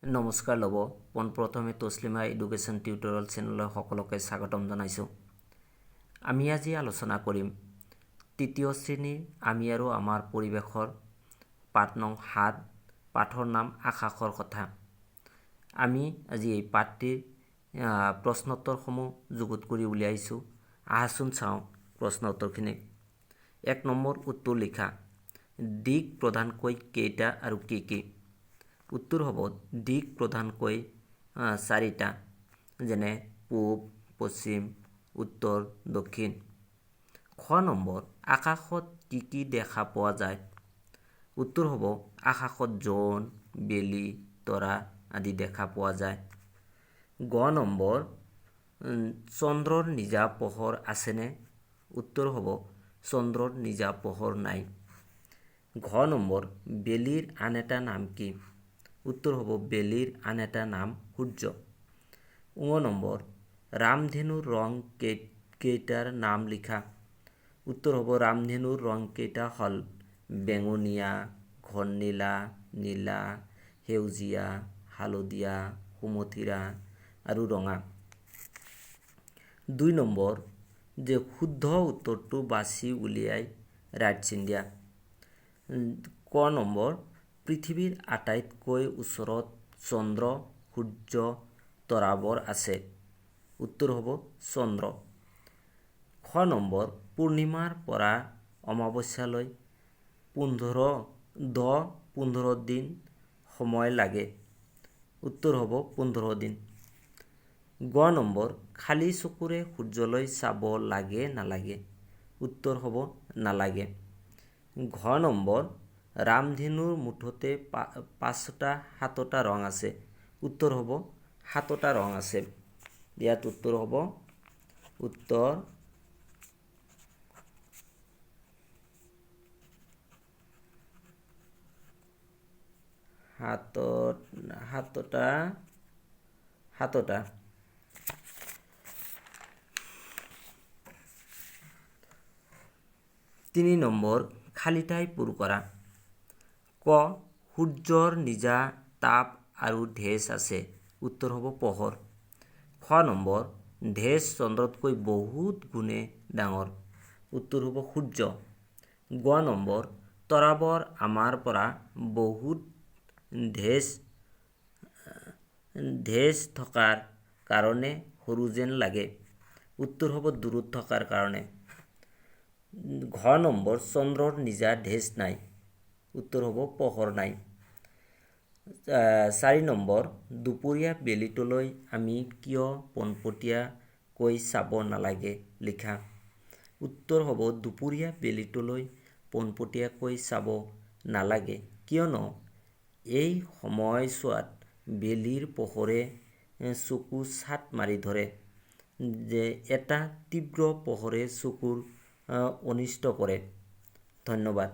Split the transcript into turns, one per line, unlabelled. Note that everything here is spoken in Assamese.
নমস্কাৰ ল'ব পোনপ্ৰথমে তছলিমা এডুকেশ্যন টিউটৰিয়েল চেনেলৰ সকলোকে স্বাগতম জনাইছোঁ। আমি আজি আলোচনা কৰিম তৃতীয় শ্ৰেণীৰ আমি আৰু আমাৰ পৰিৱেশৰ পাঠ নং 7 পাঠৰ নাম আকাশৰ কথা। আমি আজি এই পাঠটিৰ প্ৰশ্নোত্তৰসমূহ যুগুত কৰি উলিয়াইছোঁ। আহাচোন চাওঁ প্ৰশ্ন উত্তৰখিনি। 1 নম্বৰ উত্তৰ লিখা। দিক প্ৰধানকৈ কেইটা আৰু কি কি? উত্তৰ হ'ব দিক প্ৰধানকৈ 4টা, যেনে পূব, পশ্চিম, উত্তৰ, দক্ষিণ। খ নম্বৰ আকাশত কি কি দেখা পোৱা যায়? উত্তৰ হ'ব আকাশত জোন, বেলি, তৰা আদি দেখা পোৱা যায়। গ নম্বৰ চন্দ্ৰৰ নিজা পোহৰ আছেনে? উত্তৰ হ'ব চন্দ্ৰৰ নিজা পোহৰ নাই। ঘ নম্বৰ বেলিৰ আন এটা নাম কি? উত্তৰ হ'ব বেলিৰ আন এটা নাম সূৰ্য। ঙ নম্বৰ ৰামধেনুৰ ৰং কেইটাৰ নাম লিখা? উত্তৰ হ'ব ৰামধেনুৰ ৰং কেইটা হ'ল বেঙুনীয়া, ঘন নীলা, নীলা, সেউজীয়া, হালধীয়া, সুমথিৰা আৰু ৰঙা। 2 নম্বৰ যে শুদ্ধ উত্তৰটো বাছি উলিয়াই ৰাইট চিন দিয়া। ক নম্বৰ পৃথিৱীৰ আটাইতকৈ ওচৰত চন্দ্ৰ, সূৰ্য, তৰাবোৰ আছে। উত্তৰ হ'ব চন্দ্ৰ। খ নম্বৰ পূৰ্ণিমাৰ পৰা অমাৱস্যালৈ 15 দিন সময় লাগে। উত্তৰ হ'ব 15 দিন। গ নম্বৰ খালী চকুৰে সূৰ্যলৈ চাব লাগে নালাগে? উত্তৰ হ'ব নালাগে। ঘ নম্বৰ ৰামধেনুৰ মুঠতে 7টা ৰং আছে। উত্তৰ হ'ব 7টা ৰং আছে। ইয়াত উত্তৰ হ'ব উত্তৰ 7টা। 3 নম্বৰ খালী ঠাই পূৰ কৰা। ক সূৰ্যৰ নিজা তাপ আৰু ঢেঁচ আছে। উত্তৰ হ'ব পোহৰ। খ নম্বৰ ঢেঁচ চন্দ্ৰতকৈ বহুত গুণে ডাঙৰ। উত্তৰ হ'ব সূৰ্য। গ নম্বৰ তৰাবোৰ আমাৰ পৰা বহুত ঢেঁচ থকাৰ কাৰণে সৰু যেন লাগে। উত্তৰ হ'ব দূৰত থকাৰ কাৰণে। ঘ নম্বৰ চন্দ্ৰৰ নিজা ঢেঁচ নাই। উত্তৰ হ'ব পোহৰ নাই। 4 নম্বৰ দুপৰীয়া বেলিটোলৈ আমি কিয় পোনপটীয়াকৈ চাব নালাগে লিখা? উত্তৰ হ'ব দুপৰীয়া বেলিটোলৈ পোনপটীয়াকৈ চাব নালাগে কিয়নো এই সময়ছোৱাত বেলিৰ পোহৰে চকু ছাট মাৰি ধৰে, যে এটা তীব্ৰ পোহৰে চকুৰ অনিষ্ট কৰে। ধন্যবাদ।